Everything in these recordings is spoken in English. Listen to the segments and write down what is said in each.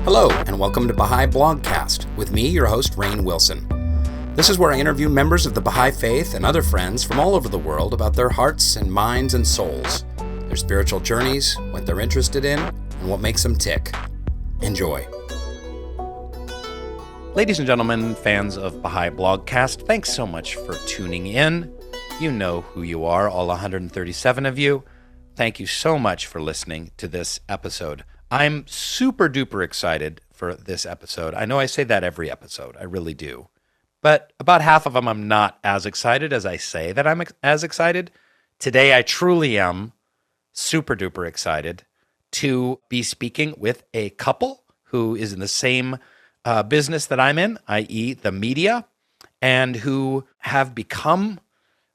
Hello, and welcome to Baha'i Blogcast, with me, your host, Rainn Wilson. This is where I interview members of the Baha'i Faith and other friends from all over the world about their hearts and minds and souls, their spiritual journeys, what they're interested in, and what makes them tick. Enjoy. Ladies and gentlemen, fans of Baha'i Blogcast, thanks so much for tuning in. You know who you are, all 137 of you. Thank you so much for listening to this episode. I'm super duper excited for this episode. I know I say that every episode, I really do. But about half of them I'm not as excited as I say that I'm as excited. Today I truly am super duper excited to be speaking with a couple who is in the same business that I'm in, i.e. the media, and who have become,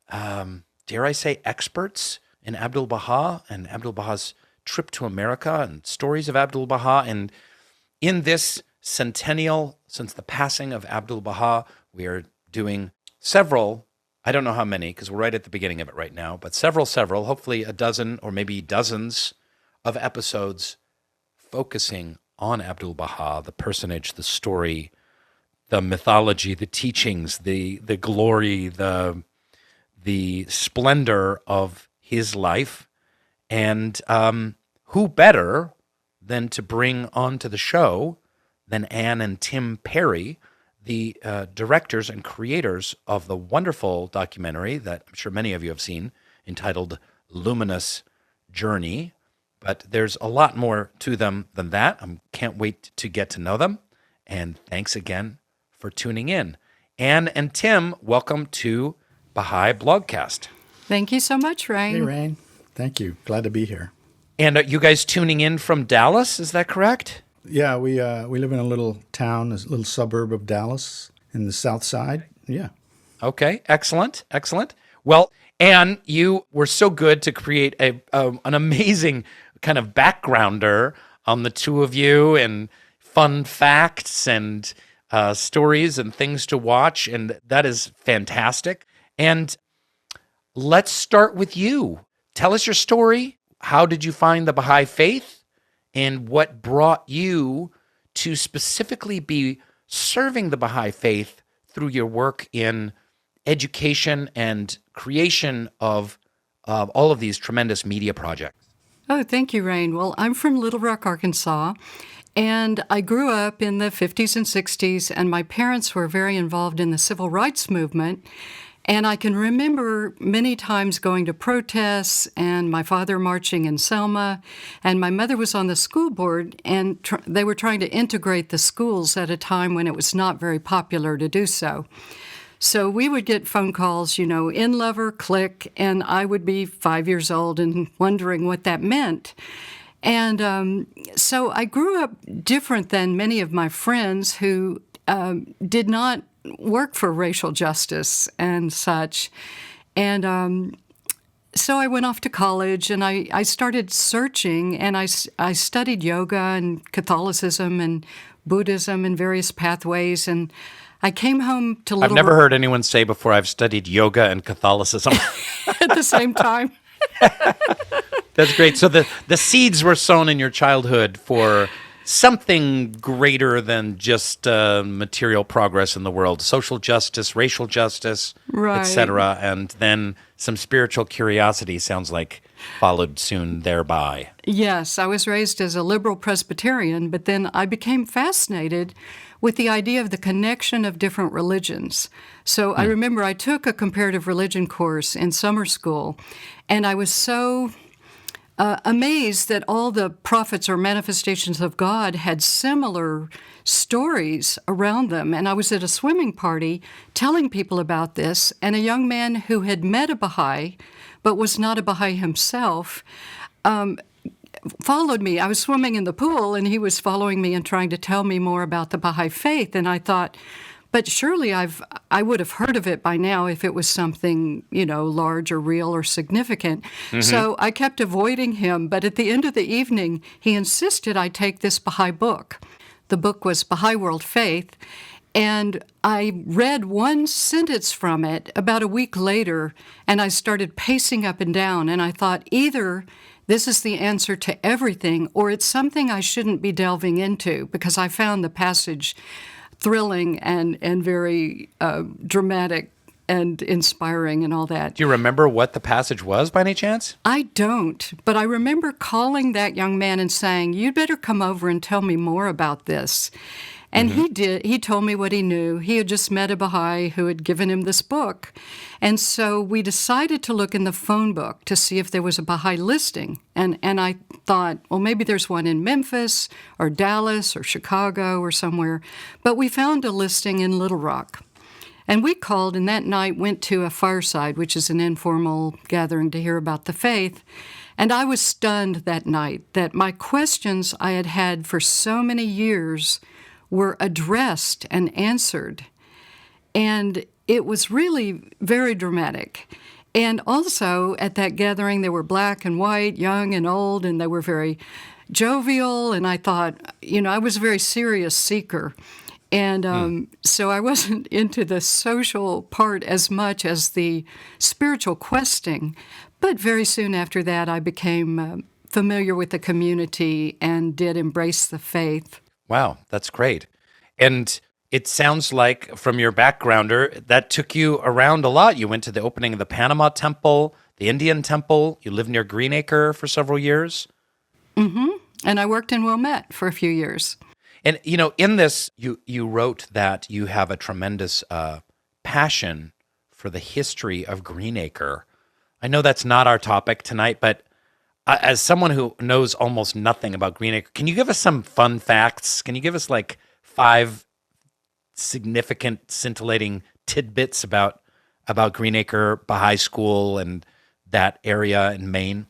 dare I say, experts in Abdu'l-Baha and Abdu'l-Baha's trip to America and stories of Abdu'l-Baha. And in this centennial, since the passing of Abdu'l-Baha, we are doing several, I don't know how many, because we're right at the beginning of it right now, but several, hopefully a dozen or maybe dozens of episodes focusing on Abdu'l-Baha, the personage, the story, the mythology, the teachings, the glory, the splendor of his life. And who better than to bring onto the show than Anne and Tim Perry, the directors and creators of the wonderful documentary that I'm sure many of you have seen, entitled Luminous Journey. But there's a lot more to them than that. I can't wait to get to know them. And thanks again for tuning in. Anne and Tim, welcome to Baha'i Blogcast. Thank you so much, Rainn. Hey, Rainn. Thank you. Glad to be here. And you guys tuning in from Dallas, is that correct? Yeah, we live in a little town, a little suburb of Dallas in the south side. Yeah. Okay, excellent. Well, Anne, you were so good to create an amazing kind of backgrounder on the two of you and fun facts and stories and things to watch, and that is fantastic. And let's start with you. Tell us your story. How did you find the Baha'i Faith? And what brought you to specifically be serving the Baha'i Faith through your work in education and creation of all of these tremendous media projects? Oh, thank you, Rainn. Well, I'm from Little Rock, Arkansas, and I grew up in the 50s and 60s, and my parents were very involved in the civil rights movement. And I can remember many times going to protests and my father marching in Selma, and my mother was on the school board, and they were trying to integrate the schools at a time when it was not very popular to do so. So we would get phone calls, in love or click, and I would be 5 years old and wondering what that meant. And so I grew up different than many of my friends who did not work for racial justice and such. And so I went off to college, and I started searching, and I studied yoga and Catholicism and Buddhism and various pathways, and I came home to Little I've never heard anyone say before, I've studied yoga and Catholicism. at the same time. That's great. So the seeds were sown in your childhood for something greater than just material progress in the world, social justice, racial justice, right, etc. And then some spiritual curiosity, sounds like, followed soon thereby. Yes, I was raised as a liberal Presbyterian, but then I became fascinated with the idea of the connection of different religions. So I remember I took a comparative religion course in summer school, and I was so amazed that all the prophets or manifestations of God had similar stories around them. And I was at a swimming party telling people about this, and a young man who had met a Baha'i but was not a Baha'i himself followed me. I was swimming in the pool, and he was following me and trying to tell me more about the Baha'i Faith. And I thought, but surely I would have heard of it by now if it was something, large or real or significant. Mm-hmm. So I kept avoiding him. But at the end of the evening, he insisted I take this Baha'i book. The book was Baha'i World Faith. And I read one sentence from it about a week later, and I started pacing up and down. And I thought either this is the answer to everything, or it's something I shouldn't be delving into, because I found the passage thrilling and very dramatic and inspiring and all that. Do you remember what the passage was by any chance? I don't, but I remember calling that young man and saying, "You'd better come over and tell me more about this." And he did. He told me what he knew. He had just met a Baha'i who had given him this book. And so we decided to look in the phone book to see if there was a Baha'i listing. And I thought, well, maybe there's one in Memphis or Dallas or Chicago or somewhere. But we found a listing in Little Rock. And we called, and that night went to a fireside, which is an informal gathering to hear about the faith. And I was stunned that night that my questions I had had for so many years were addressed and answered. And it was really very dramatic. And also at that gathering, there were black and white, young and old, and they were very jovial. And I thought, I was a very serious seeker. And so I wasn't into the social part as much as the spiritual questing. But very soon after that, I became familiar with the community and did embrace the faith. Wow, that's great. And it sounds like from your backgrounder, that took you around a lot. You went to the opening of the Panama Temple, the Indian Temple. You lived near Greenacre for several years. Mm-hmm. And I worked in Wilmette for a few years. And, in this, you wrote that you have a tremendous passion for the history of Greenacre. I know that's not our topic tonight, but as someone who knows almost nothing about Greenacre, can you give us some fun facts? Can you give us 5 significant, scintillating tidbits about Greenacre Baha'i School and that area in Maine?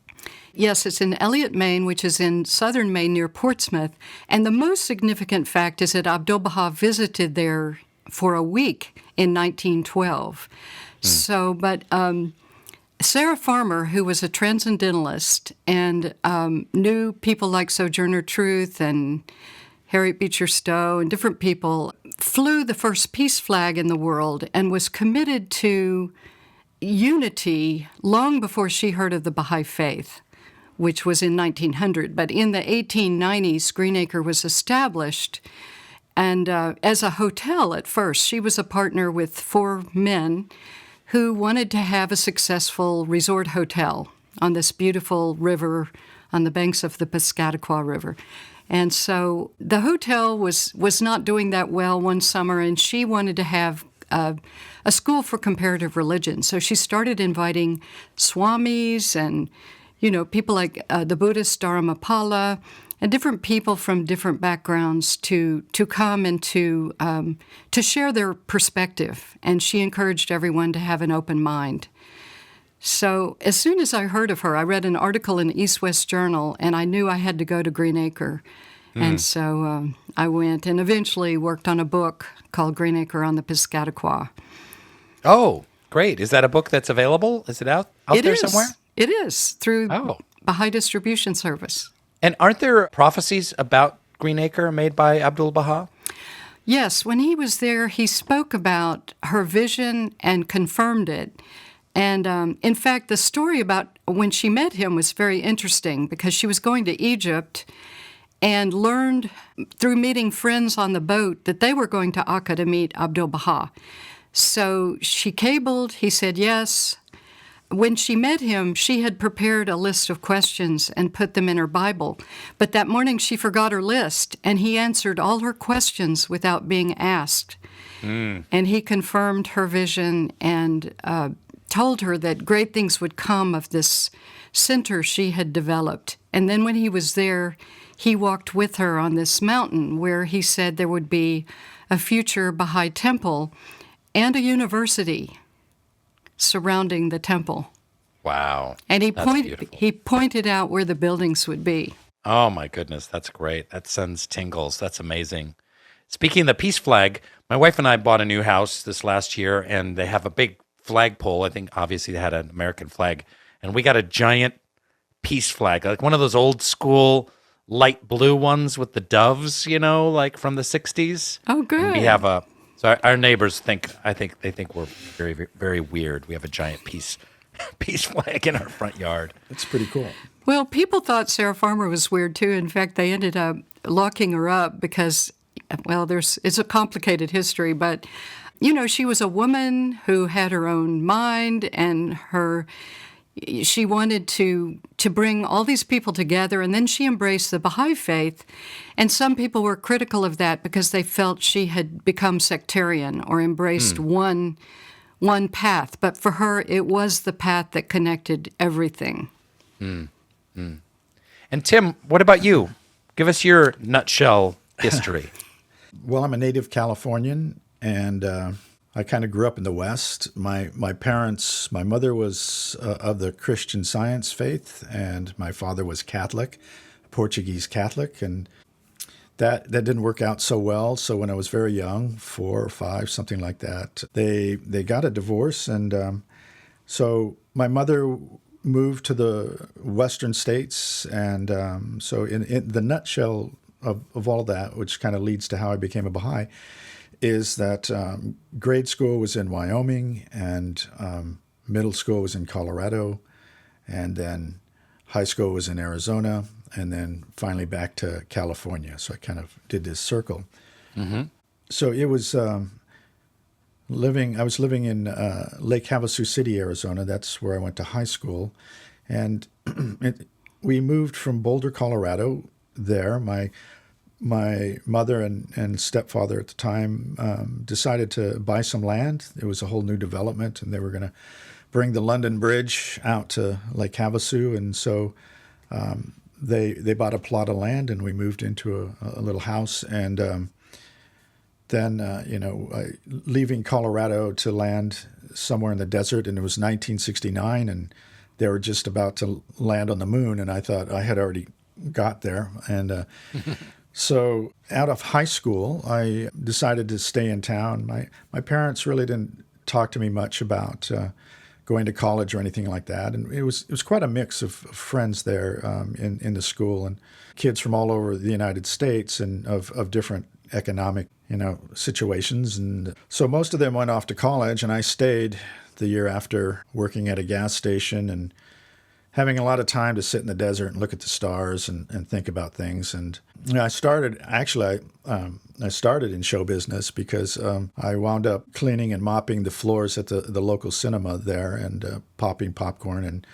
Yes, it's in Elliott, Maine, which is in southern Maine near Portsmouth. And the most significant fact is that Abdu'l-Baha visited there for a week in 1912. But Sarah Farmer, who was a transcendentalist and knew people like Sojourner Truth and Harriet Beecher Stowe and different people, flew the first peace flag in the world and was committed to unity long before she heard of the Baha'i Faith, which was in 1900. But in the 1890s, Greenacre was established, and as a hotel at first. She was a partner with 4 men who wanted to have a successful resort hotel on this beautiful river on the banks of the Piscataqua River. And so the hotel was not doing that well one summer, and she wanted to have a school for comparative religion. So she started inviting swamis and, people like the Buddhist Dharmapala and different people from different backgrounds to come and to share their perspective. And she encouraged everyone to have an open mind. So as soon as I heard of her, I read an article in East West Journal, and I knew I had to go to Greenacre. And so I went and eventually worked on a book called Greenacre on the Piscataqua. Oh, great. Is that a book that's available? Is it out there somewhere? It is, through Baha'i Distribution Service. And aren't there prophecies about Greenacre made by Abdu'l-Baha? Yes. When he was there, he spoke about her vision and confirmed it. And in fact, the story about when she met him was very interesting, because she was going to Egypt and learned through meeting friends on the boat that they were going to Acre to meet Abdu'l-Baha. So she cabled, he said yes. When she met him, she had prepared a list of questions and put them in her Bible. But that morning she forgot her list, and he answered all her questions without being asked. And he confirmed her vision and told her that great things would come of this center she had developed. And then when he was there, he walked with her on this mountain where he said there would be a future Baha'i temple and a university surrounding the temple. Wow. And he pointed out where the buildings would be. Oh, my goodness. That's great. That sends tingles. That's amazing. Speaking of the peace flag, my wife and I bought a new house this last year, and they have a big flagpole. I think obviously they had an American flag. And we got a giant peace flag, like one of those old school light blue ones with the doves, like from the 60s. Oh, good. And we have so our neighbors think we're very, very weird. We have a giant peace peace flag in our front yard. It's pretty cool. Well, people thought Sarah Farmer was weird too. In fact, they ended up locking her up because, well, it's a complicated history, but she was a woman who had her own mind, and she wanted to bring all these people together, and then she embraced the Baha'i Faith, and some people were critical of that because they felt she had become sectarian or embraced one path. But for her, it was the path that connected everything. And Tim, what about you? Give us your nutshell history. Well, I'm a native Californian, and I kind of grew up in the West. My mother was of the Christian Science faith, and my father was Catholic, Portuguese Catholic, and that didn't work out so well. So when I was very young, 4 or 5, something like that, they got a divorce, and so my mother moved to the Western states, and so in the nutshell of all that, which kind of leads to how I became a Baha'i, is that grade school was in Wyoming, and middle school was in Colorado, and then high school was in Arizona, and then finally back to California. So I kind of did this circle. Mm-hmm. So it was I was living in Lake Havasu City, Arizona. That's where I went to high school. And we moved from Boulder, Colorado there. My mother and stepfather at the time decided to buy some land. It was a whole new development, and they were going to bring the London Bridge out to Lake Havasu. And so they bought a plot of land, and we moved into a little house. And then, leaving Colorado to land somewhere in the desert, and it was 1969, and they were just about to land on the moon, and I thought I had already got there. And so out of high school, I decided to stay in town. My parents really didn't talk to me much about going to college or anything like that, and it was quite a mix of friends there in the school, and kids from all over the United States and of different economic situations. And so most of them went off to college, and I stayed the year after, working at a gas station and having a lot of time to sit in the desert and look at the stars and think about things. And I started in show business because I wound up cleaning and mopping the floors at the local cinema there, and popping popcorn and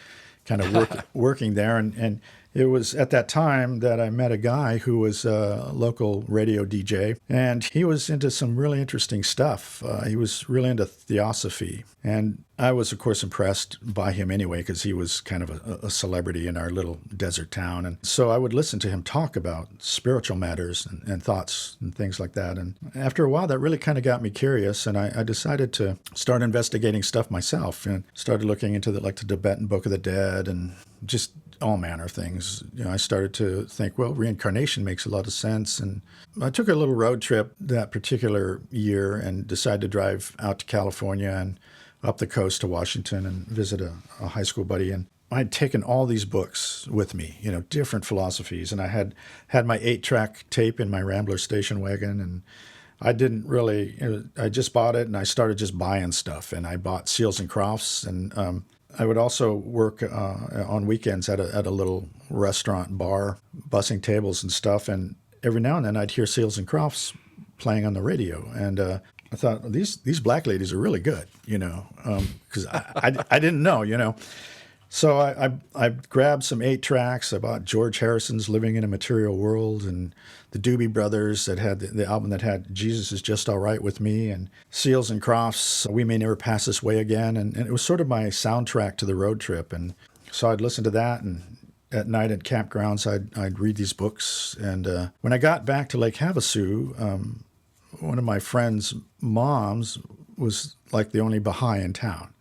kind of working there. And it was at that time that I met a guy who was a local radio DJ, and he was into some really interesting stuff. He was really into theosophy. And I was, of course, impressed by him anyway, because he was kind of a celebrity in our little desert town. And so I would listen to him talk about spiritual matters and thoughts and things like that. And after a while, that really kind of got me curious, and I decided to start investigating stuff myself, and started looking into the Tibetan Book of the Dead and just all manner of things. I started to think, well, reincarnation makes a lot of sense. And I took a little road trip that particular year and decided to drive out to California and up the coast to Washington and visit a high school buddy. And I'd taken all these books with me, different philosophies. And I had my 8-track tape in my Rambler station wagon, and I didn't really, I just bought it, and I started just buying stuff. And I bought Seals and Crofts, and I would also work on weekends at a little restaurant bar, bussing tables and stuff. And every now and then I'd hear Seals and Crofts playing on the radio. And I thought, these black ladies are really good, because I didn't know. So I grabbed some 8-tracks. I bought George Harrison's Living in a Material World, and the Doobie Brothers that had the album that had Jesus Is Just All Right With Me, and Seals and Crofts, We May Never Pass This Way Again. And it was sort of my soundtrack to the road trip. And so I'd listen to that, and at night at campgrounds, I'd read these books. And when I got back to Lake Havasu, one of my friend's moms was like the only Baha'i in town.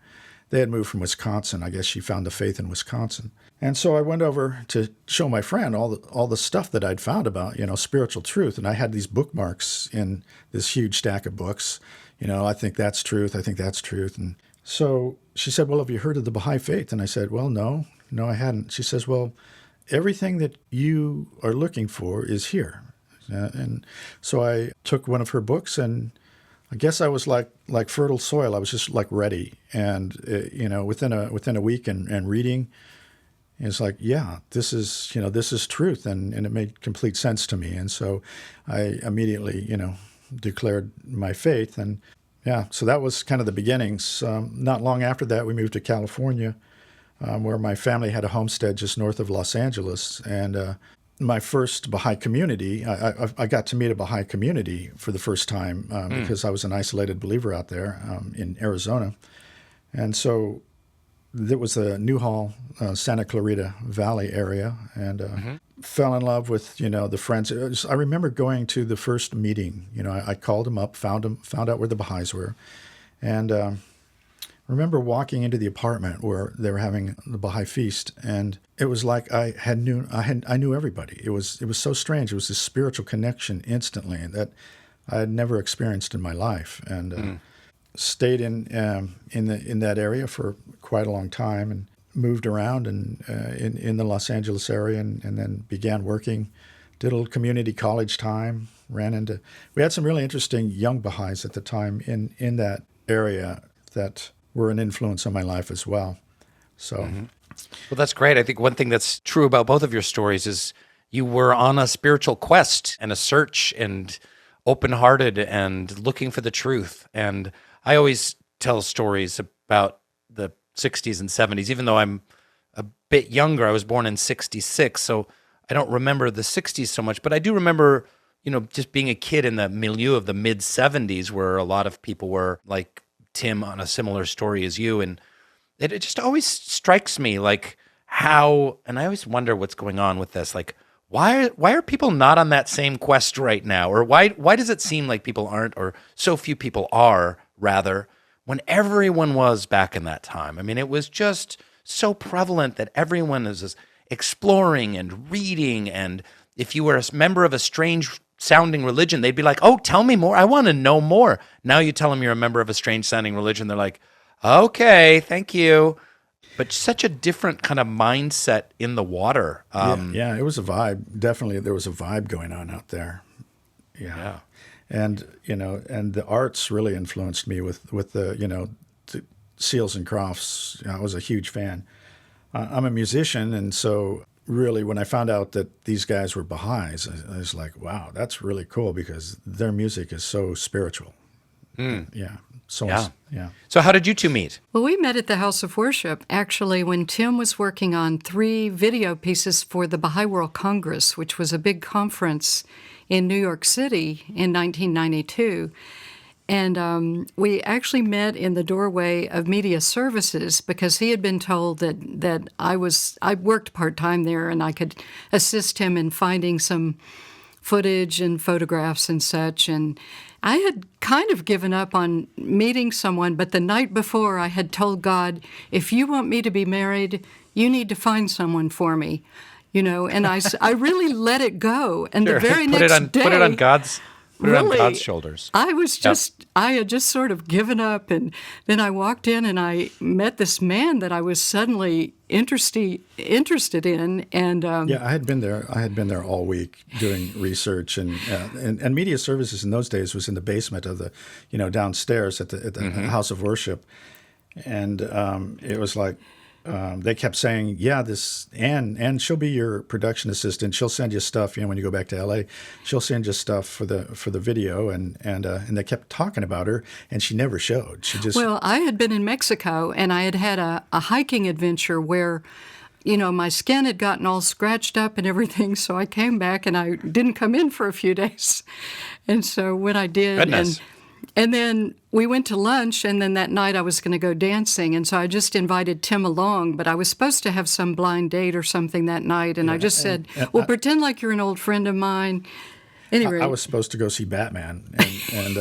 They had moved from Wisconsin. I guess she found the faith in Wisconsin. And so I went over to show my friend all the stuff that I'd found about, spiritual truth. And I had these bookmarks in this huge stack of books. I think that's truth. I think that's truth. And so she said, well, have you heard of the Baha'i Faith? And I said, well, no, I hadn't. She says, well, everything that you are looking for is here. And so I took one of her books and I guess I was like fertile soil. I was just like ready, and within a week and reading, it's like, yeah, this is truth, and it made complete sense to me. And so I immediately declared my faith, and yeah, so that was kind of the beginnings. Not long after that, we moved to California, where my family had a homestead just north of Los Angeles, and my first Baha'i community, I got to meet a Baha'i community for the first time because I was an isolated believer out there in Arizona. And so there was the Newhall, Santa Clarita Valley area, and fell in love with, the friends. I remember going to the first meeting. I called them up, found out where the Baha'is were, and remember walking into the apartment where they were having the Baha'i feast, and it was like I knew everybody. It was so strange. It was this spiritual connection instantly that I had never experienced in my life, and stayed in that area for quite a long time, and moved around and in the Los Angeles area, and then began working. Did a little community college time. We had some really interesting young Baha'is at the time in that area that were an influence on my life as well. So, Well, that's great. I think one thing that's true about both of your stories is you were on a spiritual quest and a search and open-hearted and looking for the truth. And I always tell stories about the 60s and 70s, even though I'm a bit younger. I was born in 66, so I don't remember the 60s so much, but I do remember, just being a kid in the milieu of the mid-70s where a lot of people were like Tim on a similar story as you, and it just always strikes me like how, and I always wonder what's going on with this, like why are people not on that same quest right now, or why does it seem like people aren't, or so few people are rather, when everyone was back in that time? I mean, it was just so prevalent that everyone is exploring and reading, and if you were a member of a strange sounding religion, they'd be like, oh, tell me more. I want to know more. Now you tell them you're a member of a strange sounding religion, they're like, okay, thank you. But such a different kind of mindset in the water. Yeah, it was a vibe. Definitely there was a vibe going on out there. Yeah. And, and the arts really influenced me with the Seals and Crofts. I was a huge fan. I'm a musician, and so really, when I found out that these guys were Baha'is, I was like, wow, that's really cool because their music is so spiritual. Yeah. So how did you two meet? Well, we met at the House of Worship, actually, when Tim was working on 3 video pieces for the Baha'i World Congress, which was a big conference in New York City in 1992. And we actually met in the doorway of media services because he had been told that I worked part-time there and I could assist him in finding some footage and photographs and such. And I had kind of given up on meeting someone, but the night before I had told God, if you want me to be married, you need to find someone for me, and I really let it go. And Sure. the very next day... Put it on God's shoulders. I had just sort of given up, and then I walked in and I met this man that I was suddenly interested in, and I had been there. I had been there all week doing research, and media services in those days was in the basement of the, downstairs at the House of Worship, and it was like. They kept saying, yeah, this Ann, she'll be your production assistant. She'll send you stuff, when you go back to LA, she'll send you stuff for the video. And they kept talking about her, and she never showed. Well, I had been in Mexico, and I had a hiking adventure where, my skin had gotten all scratched up and everything. So I came back, and I didn't come in for a few days. And so when I did, Goodness. And then we went to lunch, and then that night I was going to go dancing, and so I just invited Tim along, but I was supposed to have some blind date or something that night, and I just said, pretend like you're an old friend of mine. Anyway, I was supposed to go see Batman, and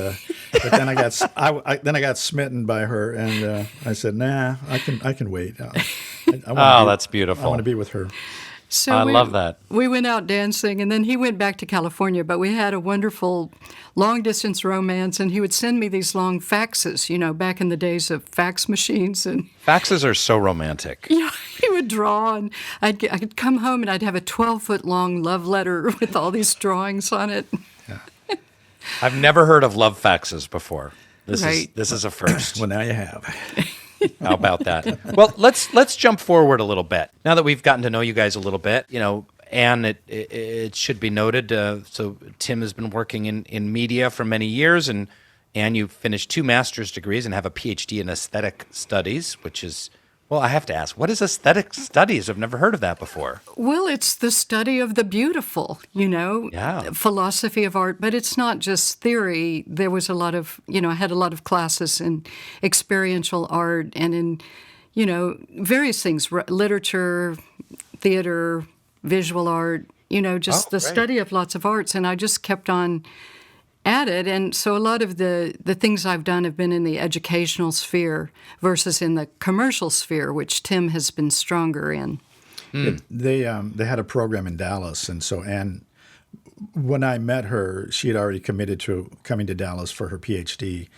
but then I got smitten by her, and I said, nah, I can wait. That's beautiful. I want to be with her. So I love that. We went out dancing, and then he went back to California, but we had a wonderful long-distance romance, and he would send me these long faxes, back in the days of fax machines. And faxes are so romantic. Yeah, he would draw, and I'd come home, and I'd have a 12-foot long love letter with all these drawings on it. Yeah. I've never heard of love faxes before. Right. This is a first. Well, now you have. How about that? Well, let's jump forward a little bit. Now that we've gotten to know you guys a little bit, and it should be noted, so Tim has been working in media for many years, and you finished 2 master's degrees and have a PhD in aesthetic studies, which is, well, I have to ask, what is aesthetic studies? I've never heard of that before. Well, it's the study of the beautiful, Yeah. philosophy of art, but it's not just theory. There was a lot of, I had a lot of classes in experiential art and in, various things, literature, theater, visual art, just the great. study of lots of arts. And I just kept on at it. And so a lot of the things I've done have been in the educational sphere versus in the commercial sphere, which Tim has been stronger in. They had a program in Dallas, and so Anne, when I met her, she had already committed to coming to Dallas for her PhD,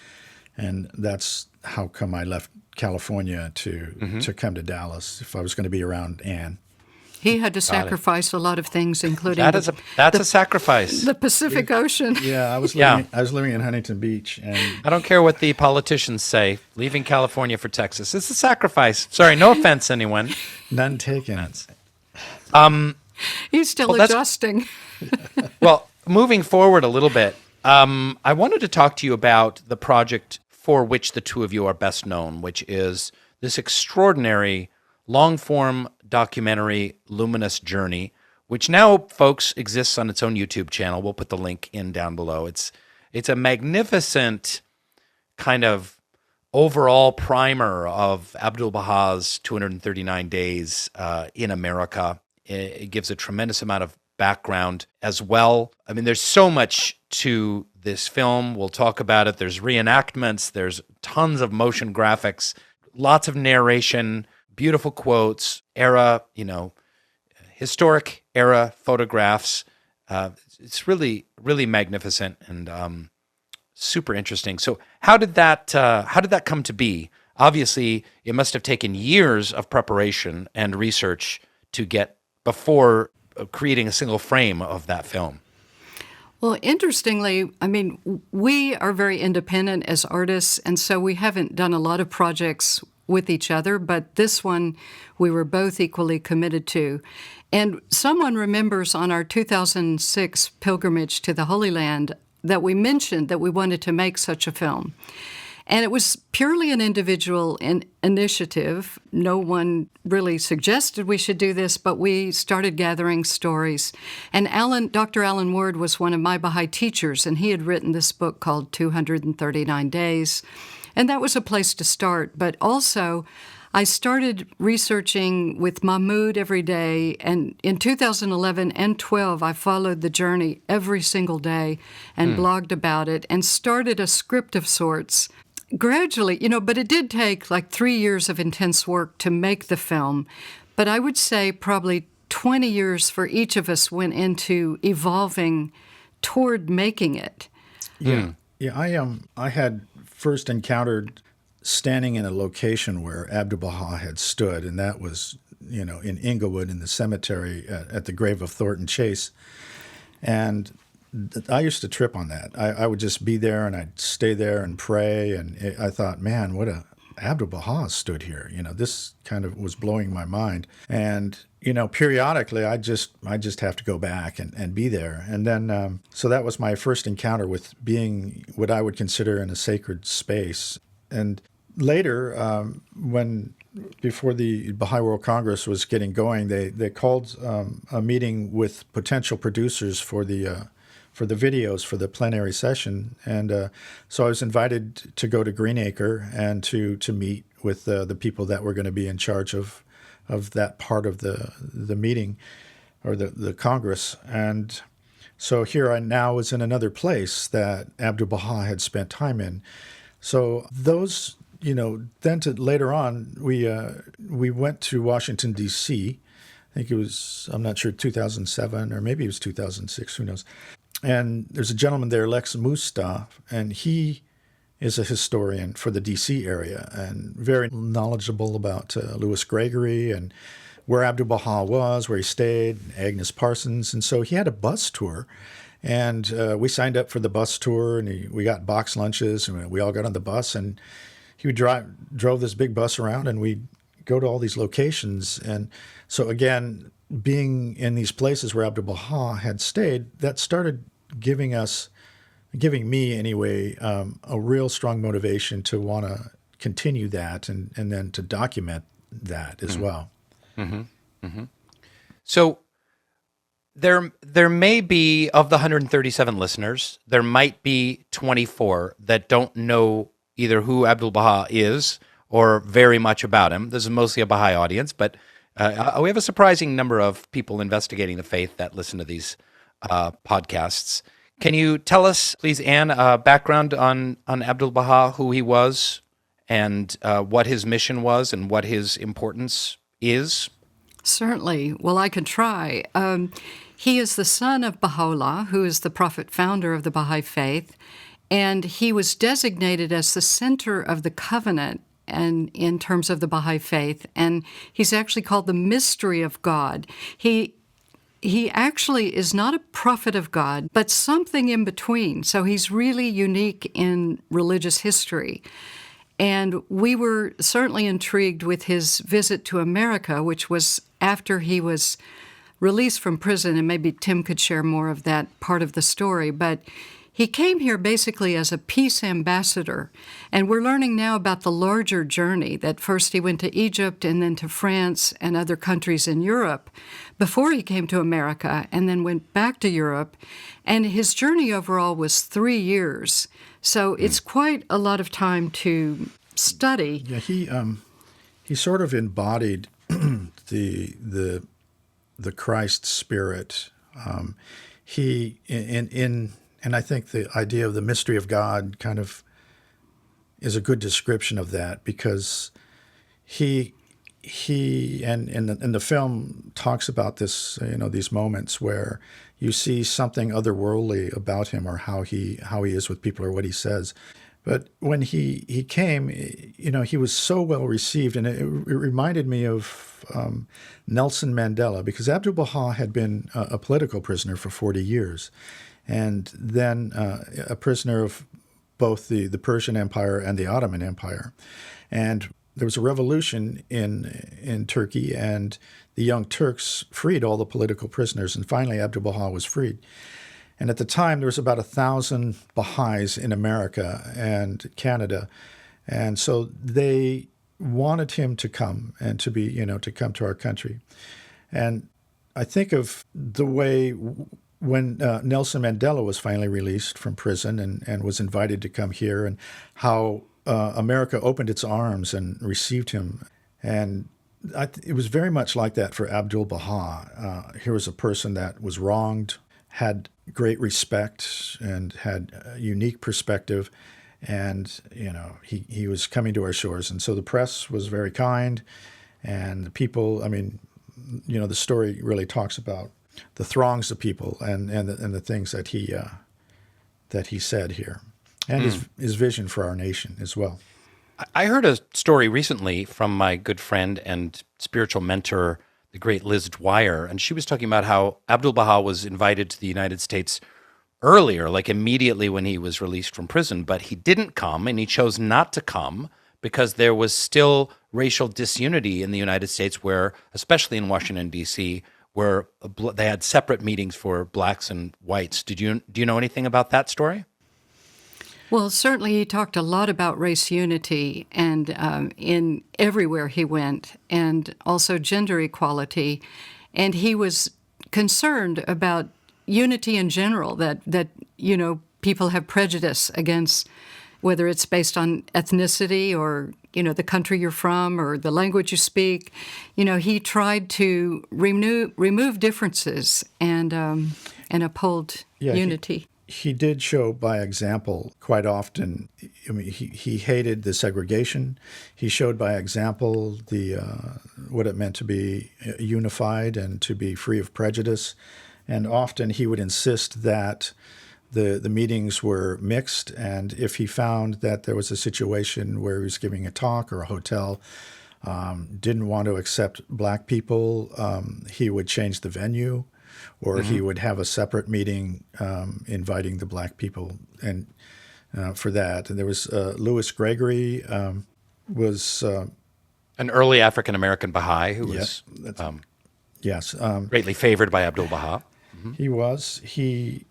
and that's how come I left California to come to Dallas if I was going to be around Anne. He had to sacrifice a lot of things, including That's a sacrifice. the Pacific Ocean. Yeah, I was living in Huntington Beach, and I don't care what the politicians say. Leaving California for Texas, it's a sacrifice. Sorry, no offense, anyone. none taken. He's still adjusting. Well, moving forward a little bit, I wanted to talk to you about the project for which the two of you are best known, which is this extraordinary long-form documentary, Luminous Journey, which now, folks, exists on its own YouTube channel. We'll put the link in down below. It's a magnificent kind of overall primer of Abdu'l-Baha's 239 days in America. It gives a tremendous amount of background as well. I mean, there's so much to this film. We'll talk about it. There's reenactments. There's tons of motion graphics, lots of narration, beautiful quotes, era, historic era photographs. It's really, really magnificent and super interesting. So how did that come to be? Obviously, it must have taken years of preparation and research to get before creating a single frame of that film. Well, interestingly, I mean, we are very independent as artists, and so we haven't done a lot of projects with each other, but this one we were both equally committed to. And someone remembers on our 2006 pilgrimage to the Holy Land that we mentioned that we wanted to make such a film. And it was purely an individual initiative. No one really suggested we should do this, but we started gathering stories. And Dr. Alan Ward was one of my Baha'i teachers, and he had written this book called 239 Days. And that was a place to start. But also, I started researching with Mahmoud every day, and in 2011 and 12, I followed the journey every single day and blogged about it and started a script of sorts. Gradually, but it did take like 3 years of intense work to make the film. But I would say probably 20 years for each of us went into evolving toward making it. Yeah, I had first encountered standing in a location where Abdu'l-Baha had stood, and that was, in Inglewood in the cemetery at the grave of Thornton Chase. And I used to trip on that. I would just be there and I'd stay there and pray. And I thought, man, Abdu'l-Baha stood here. This kind of was blowing my mind. And, periodically I just have to go back and be there. And then, so that was my first encounter with being what I would consider in a sacred space. And later, before the Baha'i World Congress was getting going, they called a meeting with potential producers for the videos for the plenary session. And so I was invited to go to Acre and to meet with the people that were going to be in charge of that part of the meeting or the Congress. And so here I now was in another place that Abdu'l-Baha had spent time in. So those, then later on, we went to Washington, D.C. I think it was, I'm not sure, 2007 or maybe it was 2006, who knows. And there's a gentleman there, Lex Mustaf, and he is a historian for the D.C. area and very knowledgeable about Louis Gregory and where Abdu'l-Baha was, where he stayed, Agnes Parsons. And so he had a bus tour. And we signed up for the bus tour, and we got box lunches, and we all got on the bus, and he would drove this big bus around, and we'd go to all these locations. And so again, being in these places where Abdu'l-Baha had stayed, that started giving me anyway, a real strong motivation to want to continue that and then to document that as well. Mm-hmm. Mm-hmm. So there may be, of the 137 listeners, there might be 24 that don't know either who Abdu'l-Baha is or very much about him. This is mostly a Baha'i audience, but we have a surprising number of people investigating the faith that listen to these podcasts. Can you tell us, please, Anne, background on Abdu'l-Baha, who he was, and what his mission was, and what his importance is? Certainly. Well, I can try. He is the son of Baha'u'llah, who is the prophet founder of the Baha'i Faith, and he was designated as the center of the covenant and in terms of the Baha'i Faith, and he's actually called the mystery of God. He actually is not a prophet of God, but something in between. So he's really unique in religious history. And we were certainly intrigued with his visit to America, which was after he was released from prison, and maybe Tim could share more of that part of the story. But he came here basically as a peace ambassador, and we're learning now about the larger journey, that first he went to Egypt and then to France and other countries in Europe before he came to America, and then went back to Europe. And his journey overall was 3 years. So it's quite a lot of time to study. Yeah, he sort of embodied the Christ spirit. And I think the idea of the mystery of God kind of is a good description of that, because he and the film talks about this, these moments where you see something otherworldly about him, or how he is with people, or what he says. But when he came, he was so well received, and it reminded me of Nelson Mandela, because Abdu'l-Baha had been a political prisoner for 40 years. And then a prisoner of both the Persian Empire and the Ottoman Empire. And there was a revolution in Turkey, and the Young Turks freed all the political prisoners, and finally Abdu'l-Baha was freed. And at the time, there was about 1,000 Baha'is in America and Canada. And so they wanted him to come and to be, to come to our country. And I think of the way when Nelson Mandela was finally released from prison and was invited to come here, and how America opened its arms and received him. And it was very much like that for Abdu'l-Baha. Here was a person that was wronged, had great respect, and had a unique perspective. And, he was coming to our shores. And so the press was very kind. And the people, the story really talks about the throngs of people and the things that he said here, and his vision for our nation as well. I heard a story recently from my good friend and spiritual mentor, the great Liz Dwyer, and she was talking about how Abdu'l-Baha was invited to the United States earlier, like immediately when he was released from prison, but he didn't come, and he chose not to come because there was still racial disunity in the United States, where, especially in Washington, D.C., where they had separate meetings for blacks and whites. Do you know anything about that story? Well, certainly he talked a lot about race unity, and in everywhere he went, and also gender equality. And he was concerned about unity in general, that people have prejudice against, whether it's based on ethnicity or the country you're from or the language you speak. He tried to remove differences and uphold unity. He did show by example quite often. He hated the segregation. He showed by example what it meant to be unified and to be free of prejudice. And often he would insist that the meetings were mixed, and if he found that there was a situation where he was giving a talk or a hotel didn't want to accept black people, he would change the venue. or he would have a separate meeting inviting the black people and for that. And there was Louis Gregory was An early African-American Baha'i who was yes greatly favored by Abdu'l-Baha. he was he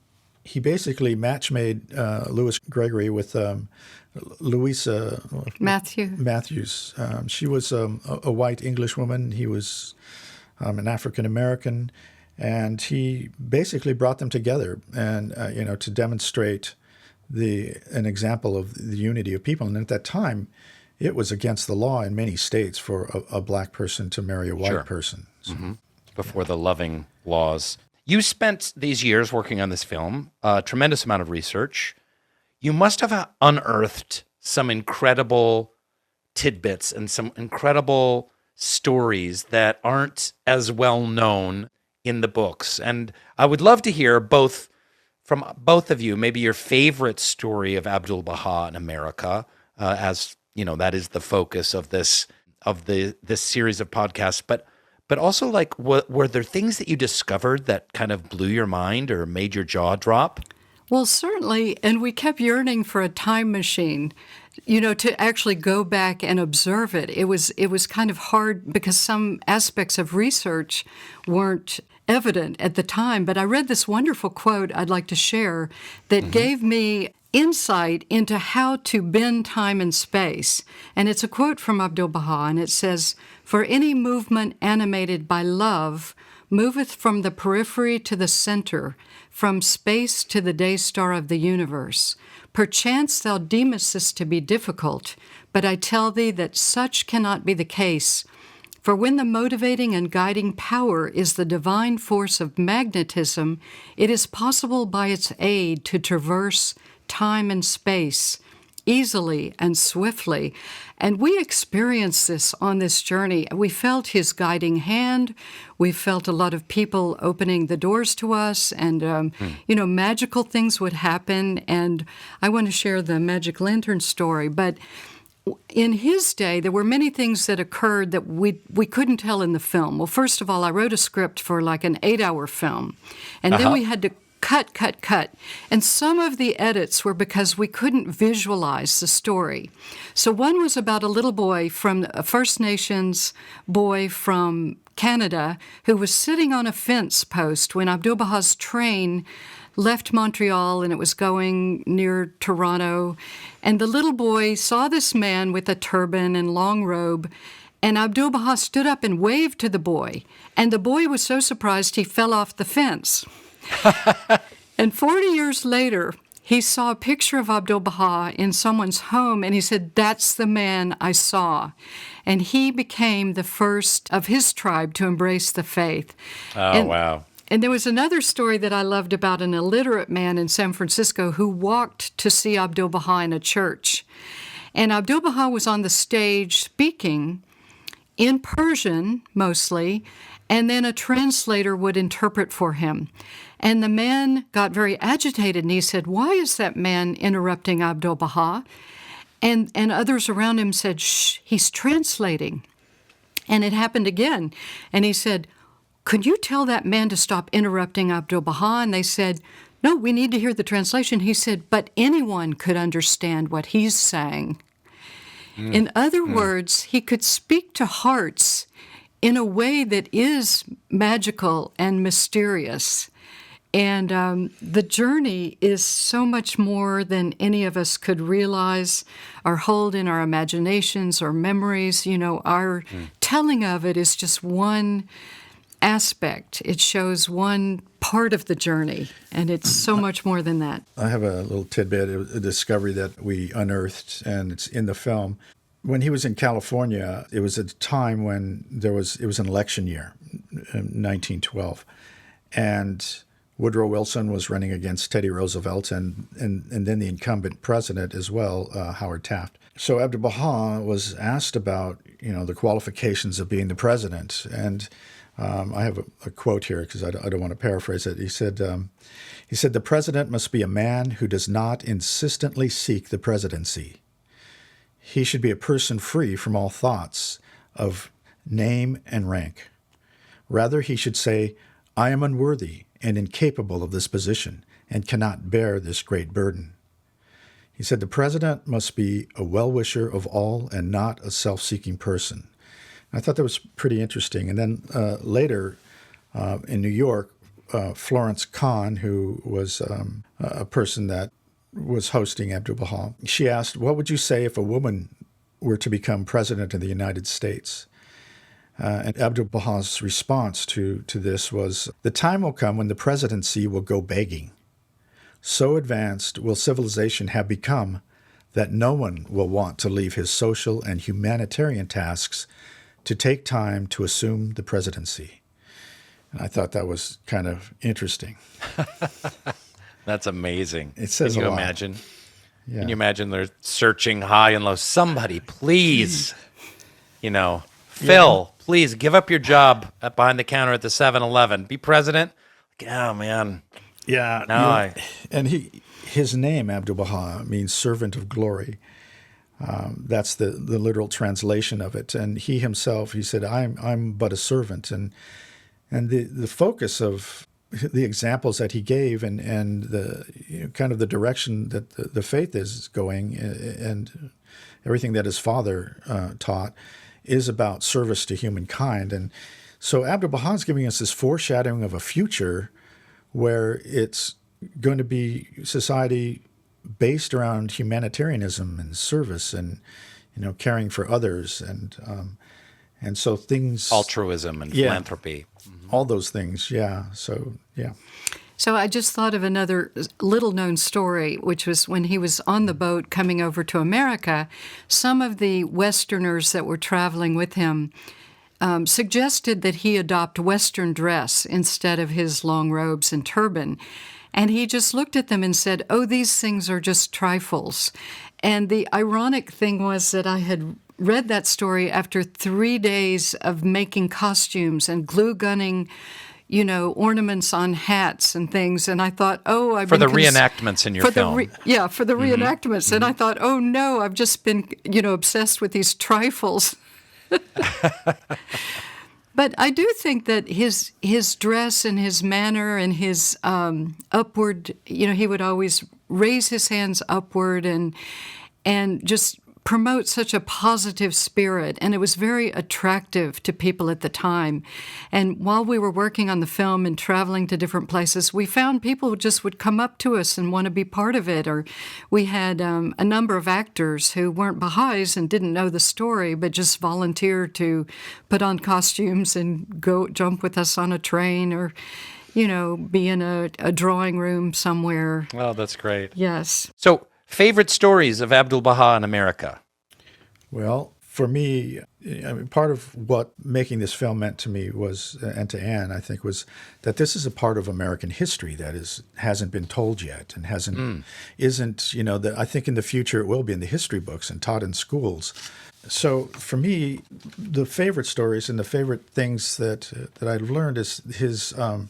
basically match made Louis Gregory with Louisa Matthews. She was a white English woman. He was an African American, and he basically brought them together and to demonstrate an example of the unity of people. And at that time, it was against the law in many states for a black person to marry a white person. So. Before the loving laws. You spent these years working on this film, a tremendous amount of research. You must have unearthed some incredible tidbits and some incredible stories that aren't as well known in the books. And I would love to hear from both of you, maybe your favorite story of Abdu'l-Baha in America, as you know, that is the focus of this series of podcasts. But also, like, were there things that you discovered that kind of blew your mind or made your jaw drop? Well, certainly, and we kept yearning for a time machine, to actually go back and observe it. It was kind of hard because some aspects of research weren't evident at the time. But I read this wonderful quote I'd like to share that gave me insight into how to bend time and space. And it's a quote from Abdu'l-Baha, and it says, "For any movement animated by love moveth from the periphery to the center, from space to the day star of the universe. Perchance thou deemest this to be difficult, but I tell thee that such cannot be the case. For when the motivating and guiding power is the divine force of magnetism, it is possible by its aid to traverse time and space easily and swiftly." And we experienced this on this journey. We felt his guiding hand. We felt a lot of people opening the doors to us, and magical things would happen. And I want to share the magic lantern story, but in his day, there were many things that occurred that we couldn't tell in the film. Well, first of all, I wrote a script for like an 8-hour film, and then we had to cut. And some of the edits were because we couldn't visualize the story. So one was about a little boy from a First Nations boy from Canada who was sitting on a fence post when Abdu'l-Baha's train left Montreal and it was going near Toronto. And the little boy saw this man with a turban and long robe, and Abdu'l-Baha stood up and waved to the boy. And the boy was so surprised he fell off the fence. And 40 years later, he saw a picture of Abdu'l-Baha in someone's home, and he said, "That's the man I saw." And he became the first of his tribe to embrace the faith. Wow. And there was another story that I loved about an illiterate man in San Francisco who walked to see Abdu'l-Baha in a church. And Abdu'l-Baha was on the stage speaking in Persian, mostly, and then a translator would interpret for him. And the man got very agitated, and he said, "Why is that man interrupting Abdu'l-Baha?" And others around him said, "Shh, he's translating." And it happened again. And he said, "Could you tell that man to stop interrupting Abdu'l-Baha?" And they said, "No, we need to hear the translation." He said, "But anyone could understand what he's saying." In other words, he could speak to hearts in a way that is magical and mysterious. And the journey is so much more than any of us could realize or hold in our imaginations or memories. Our telling of it is just one aspect. It shows one part of the journey, and it's so much more than that. I have a little tidbit, a discovery that we unearthed, and it's in the film. When he was in California, it was at a time when it was an election year, 1912, and Woodrow Wilson was running against Teddy Roosevelt and then the incumbent president as well, Howard Taft. So Abdu'l-Baha was asked about, the qualifications of being the president. And I have a quote here because I don't want to paraphrase it. He said, "The president must be a man who does not insistently seek the presidency. He should be a person free from all thoughts of name and rank. Rather, he should say, I am unworthy and incapable of this position and cannot bear this great burden. He said the president must be a well-wisher of all and not a self-seeking person. I thought that was pretty interesting. And then later in New York, Florence Kahn, who was a person that was hosting Abdu'l-Baha, she asked, what would you say if a woman were to become president of the United States? And Abdu'l-Baha's response to this was, the time will come when the presidency will go begging. So advanced will civilization have become that no one will want to leave his social and humanitarian tasks to take time to assume the presidency. And I thought that was kind of interesting. That's amazing. It says Can you a lot. imagine? Yeah. Can you imagine they're searching high and low? Somebody, please, Phil, please give up your job behind the counter at the 7-Eleven. Be president. Oh, man. Yeah. And his name, Abdu'l-Baha, means servant of glory. That's the literal translation of it. And he himself, he said, I'm but a servant. And the focus of the examples that he gave and the kind of the direction that the faith is going and everything that his father taught is about service to humankind. And so Abdu'l-Baha is giving us this foreshadowing of a future where it's going to be society based around humanitarianism and service and caring for others and so things altruism and philanthropy, all those things. So I just thought of another little-known story, which was when he was on the boat coming over to America, some of the Westerners that were traveling with him suggested that he adopt Western dress instead of his long robes and turban. And he just looked at them and said, oh, these things are just trifles. And the ironic thing was that I had read that story after 3 days of making costumes and glue gunning, ornaments on hats and things. And I thought, I've been... For the been reenactments in your film. For the reenactments. And I thought, oh, no, I've just been, obsessed with these trifles. But I do think that his dress and his manner and his upward, he would always raise his hands upward and just promote such a positive spirit, and it was very attractive to people at the time. And while we were working on the film and traveling to different places, we found people just would come up to us and want to be part of it. Or we had a number of actors who weren't Baha'is and didn't know the story, but just volunteered to put on costumes and go jump with us on a train or be in a drawing room somewhere. Oh, that's great. Yes. So, favorite stories of Abdu'l-Baha in America? Well, for me, part of what making this film meant to me was, and to Anne, I think, was that this is a part of American history that hasn't been told yet and isn't, I think in the future it will be in the history books and taught in schools. So for me, the favorite stories and the favorite things that I've learned is his, the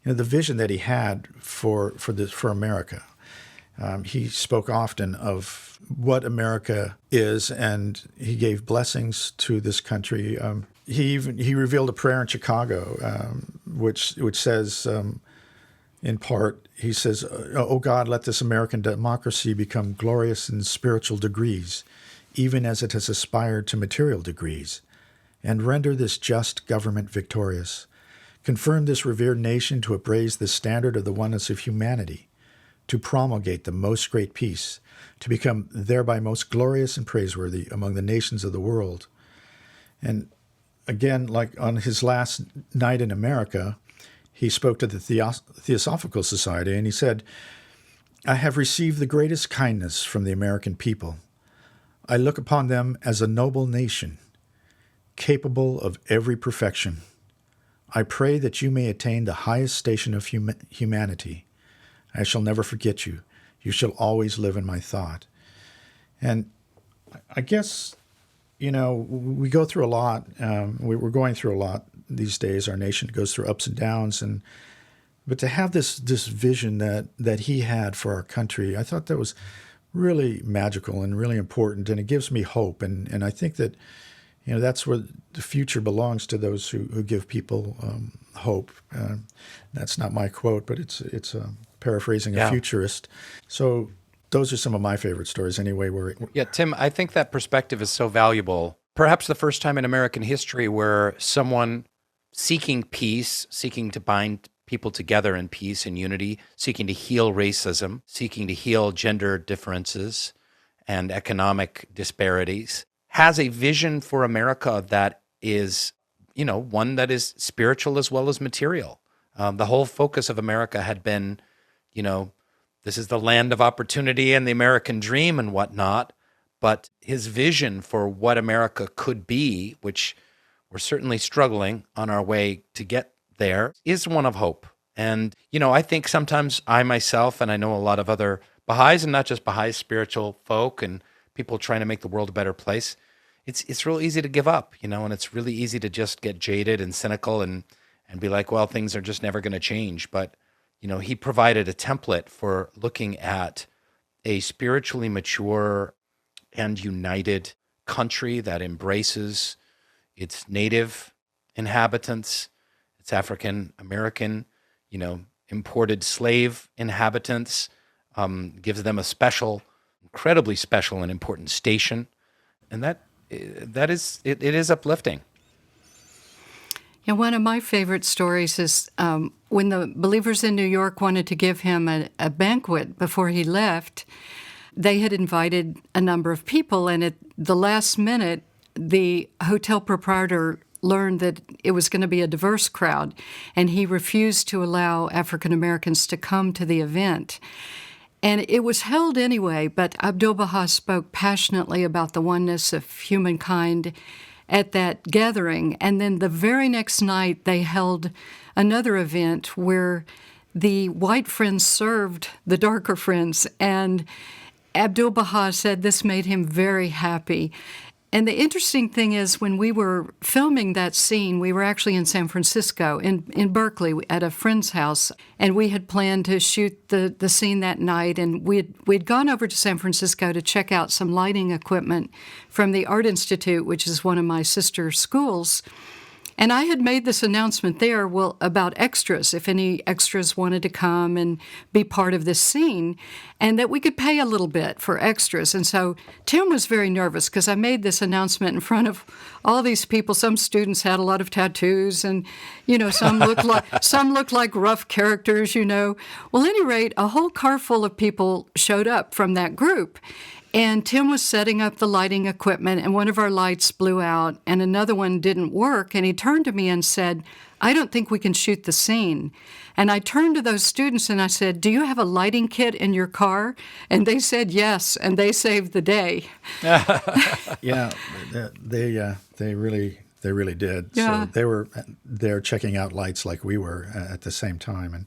vision that he had for America. He spoke often of what America is, and he gave blessings to this country. He revealed a prayer in Chicago, which says, in part, he says, "Oh God, let this American democracy become glorious in spiritual degrees, even as it has aspired to material degrees, and render this just government victorious. Confirm this revered nation to upraise the standard of the oneness of humanity, to promulgate the most great peace, to become thereby most glorious and praiseworthy among the nations of the world." And again, like on his last night in America, he spoke to the Theosophical Society, and he said, "I have received the greatest kindness from the American people. I look upon them as a noble nation, capable of every perfection. I pray that you may attain the highest station of humanity. I shall never forget you. You shall always live in my thought." And I guess, we go through a lot. We're going through a lot these days. Our nation goes through ups and downs. But to have this vision that he had for our country, I thought that was really magical and really important. And it gives me hope. And I think that, that's where the future belongs, to those who give people hope. That's not my quote, but it's paraphrasing a Yeah. futurist. So those are some of my favorite stories anyway. Yeah, Tim, I think that perspective is so valuable. Perhaps the first time in American history where someone seeking peace, seeking to bind people together in peace and unity, seeking to heal racism, seeking to heal gender differences and economic disparities, has a vision for America that is, one that is spiritual as well as material. The whole focus of America had been, this is the land of opportunity and the American dream and whatnot. But his vision for what America could be, which we're certainly struggling on our way to get there, is one of hope. And, I think sometimes I myself, and I know a lot of other Baha'is, and not just Baha'i spiritual folk and people trying to make the world a better place, it's real easy to give up, and it's really easy to just get jaded and cynical and be like, well, things are just never going to change. But, he provided a template for looking at a spiritually mature and united country that embraces its native inhabitants, its African American, imported slave inhabitants, gives them a special, incredibly special and important station, and that is it is uplifting. And one of my favorite stories is when the believers in New York wanted to give him a banquet before he left. They had invited a number of people, and at the last minute, the hotel proprietor learned that it was going to be a diverse crowd, and he refused to allow African Americans to come to the event. And it was held anyway, but Abdu'l-Baha spoke passionately about the oneness of humankind at that gathering. And then the very next night, they held another event where the white friends served the darker friends, and Abdu'l-Baha said this made him very happy. And the interesting thing is, when we were filming that scene, we were actually in San Francisco, in Berkeley, at a friend's house, and we had planned to shoot the scene that night, and we'd gone over to San Francisco to check out some lighting equipment from the Art Institute, which is one of my sister schools. And I had made this announcement there, about extras, if any extras wanted to come and be part of this scene, and that we could pay a little bit for extras. And so Tim was very nervous because I made this announcement in front of all these people. Some students had a lot of tattoos, and some looked like rough characters. Well, at any rate, a whole car full of people showed up from that group. And Tim was setting up the lighting equipment, and one of our lights blew out, and another one didn't work. And he turned to me and said, "I don't think we can shoot the scene." And I turned to those students and I said, "Do you have a lighting kit in your car?" And they said yes, and they saved the day. Yeah, they really did. Yeah. So they were there checking out lights like we were at the same time, and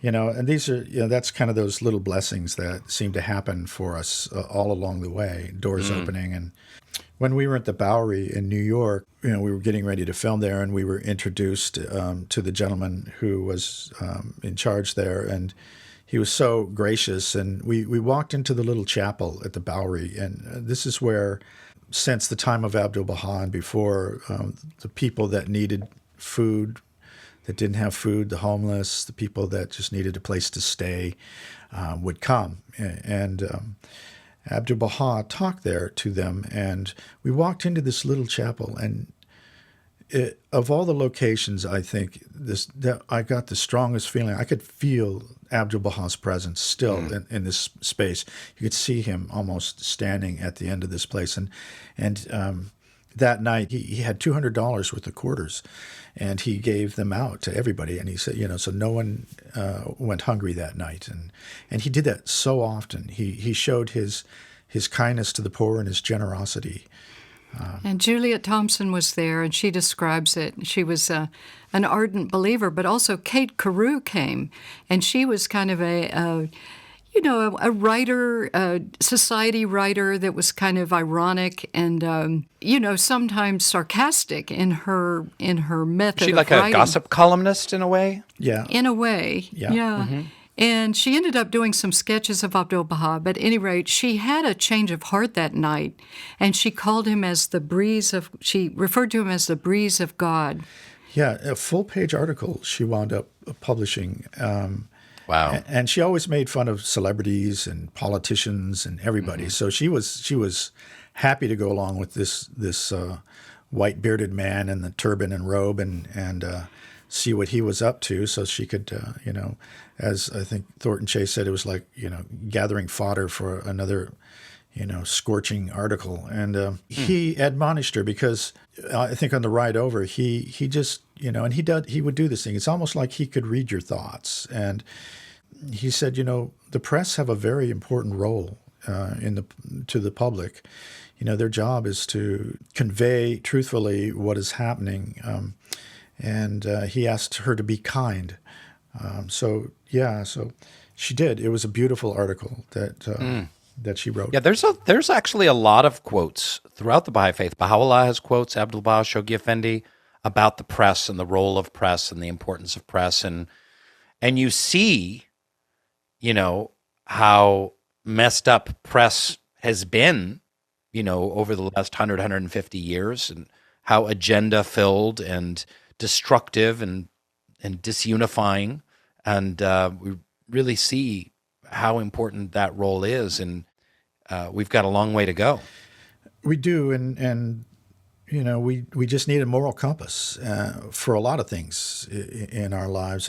and these are, that's kind of those little blessings that seem to happen for us all along the way, doors opening. And when we were at the Bowery in New York, we were getting ready to film there, and we were introduced to the gentleman who was in charge there, and he was so gracious. And we walked into the little chapel at the Bowery, and this is where, since the time of Abdu'l-Baha and before, the people that needed food, that didn't have food, the homeless, the people that just needed a place to stay, would come. And Abdu'l-Baha talked there to them, and we walked into this little chapel, and of all the locations, I think that I got the strongest feeling. I could feel Abdu'l-Baha's presence still in this space. You could see him almost standing at the end of this place, and that night he had $200 worth of quarters, and he gave them out to everybody. And he said, so no one went hungry that night, and he did that so often. He showed his kindness to the poor and his generosity. And Juliet Thompson was there, and she describes it. She was an ardent believer, but also Kate Carew came, and she was kind of a writer, a society writer that was kind of ironic and, sometimes sarcastic in her method She of like writing. A gossip columnist in a way? Yeah. In a way, yeah. Mm-hmm. And she ended up doing some sketches of Abdu'l-Baha, but at any rate, she had a change of heart that night, and she called him as she referred to him as the breeze of God. Yeah, a full-page article she wound up publishing. Wow. And she always made fun of celebrities and politicians and everybody. Mm-hmm. So she was happy to go along with this white bearded man in the turban and robe and see what he was up to. So she could, as I think Thornton Chase said, it was like gathering fodder for another scorching article. And he admonished her because I think on the ride over, he just and he would do this thing. It's almost like he could read your thoughts. And he said, the press have a very important role to the public. Their job is to convey truthfully what is happening. And he asked her to be kind. So she did. It was a beautiful article that she wrote. Yeah, there's actually a lot of quotes throughout the Baha'i Faith. Baha'u'llah has quotes, Abdu'l-Baha, Shoghi Effendi, about the press and the role of press and the importance of press. And you see, how messed up press has been, over the last 100, 150 years, and how agenda-filled and destructive and disunifying. And we really see how important that role is. And we've got a long way to go. We do. And we just need a moral compass for a lot of things in our lives.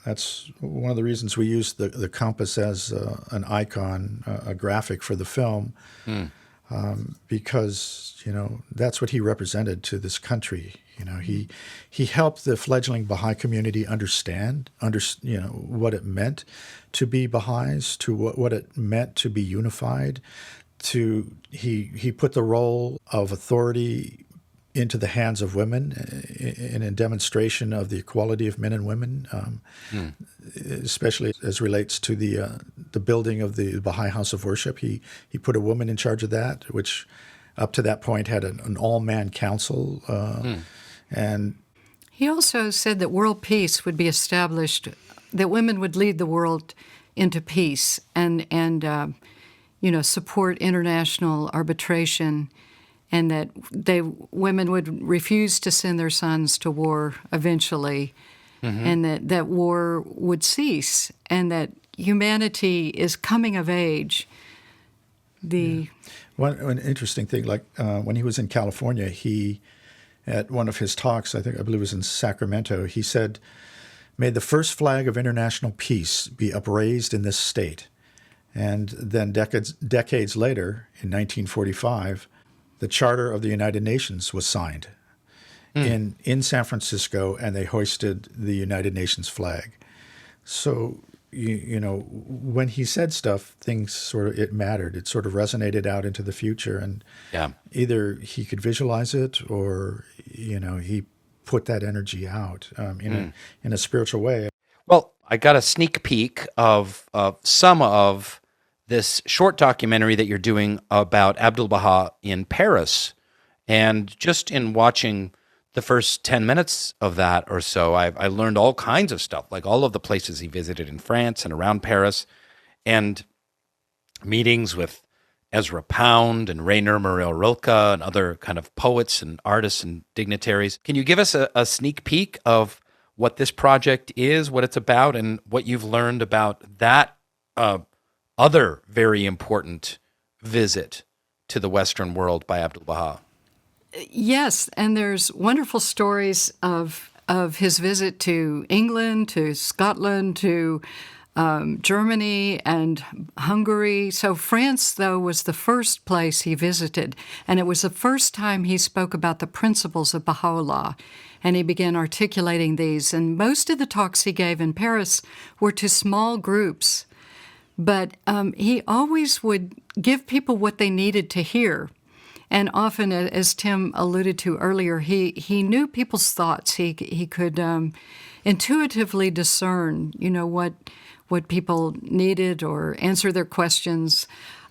That's one of the reasons we use the compass as an icon, a graphic for the film, because that's what he represented to this country. He helped the fledgling Baha'i community understand what it meant to be Baha'is, to what it meant to be unified. He put the role of authority into the hands of women in a demonstration of the equality of men and women, especially as relates to the building of the Baha'i House of Worship. He put a woman in charge of that, which up to that point had an all-man council. And he also said that world peace would be established, that women would lead the world into peace and support international arbitration, and that women would refuse to send their sons to war eventually, and that war would cease, and that humanity is coming of age. One interesting thing, like when he was in California, at one of his talks, I believe it was in Sacramento, he said, "May the first flag of international peace be upraised in this state." And then decades later, in 1945, the Charter of the United Nations was signed in San Francisco, and they hoisted the United Nations flag. So, when he said stuff, things it mattered. It sort of resonated out into the future, and either he could visualize it, or he put that energy out in a spiritual way. Well, I got a sneak peek of some of this short documentary that you're doing about Abdu'l-Baha in Paris. And just in watching the first 10 minutes of that or so, I learned all kinds of stuff, like all of the places he visited in France and around Paris, and meetings with Ezra Pound and Rainer Maria Rilke and other kind of poets and artists and dignitaries. Can you give us a sneak peek of what this project is, what it's about, and what you've learned about that other very important visit to the Western world by Abdu'l-Baha? Yes, and there's wonderful stories of his visit to England, to Scotland, to Germany and Hungary. So France, though, was the first place he visited, and it was the first time he spoke about the principles of Baha'u'llah, and he began articulating these. And most of the talks he gave in Paris were to small groups, but he always would give people what they needed to hear. And often, as Tim alluded to earlier, he knew people's thoughts. He could intuitively discern, what people needed or answer their questions.